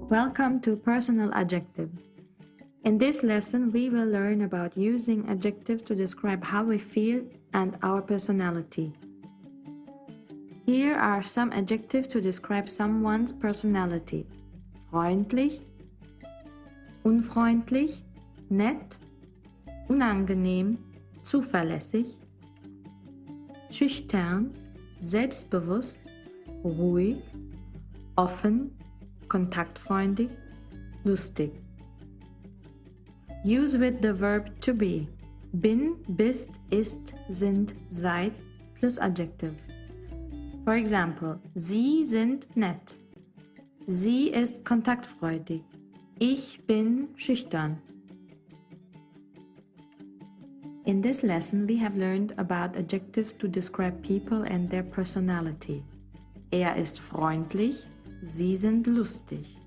Welcome to Personal Adjectives. In this lesson, we will learn about using adjectives to describe how we feel and our personality. Here are some adjectives to describe someone's personality. Freundlich, unfreundlich, nett, unangenehm, zuverlässig, schüchtern, selbstbewusst, ruhig, offen, kontaktfreundlich, lustig. Use with the verb to be. Bin, bist, ist, sind, seid plus adjective. For example, Sie sind nett. Sie ist kontaktfreudig. Ich bin schüchtern. In this lesson, we have learned about adjectives to describe people and their personality. Er ist freundlich, sie sind lustig.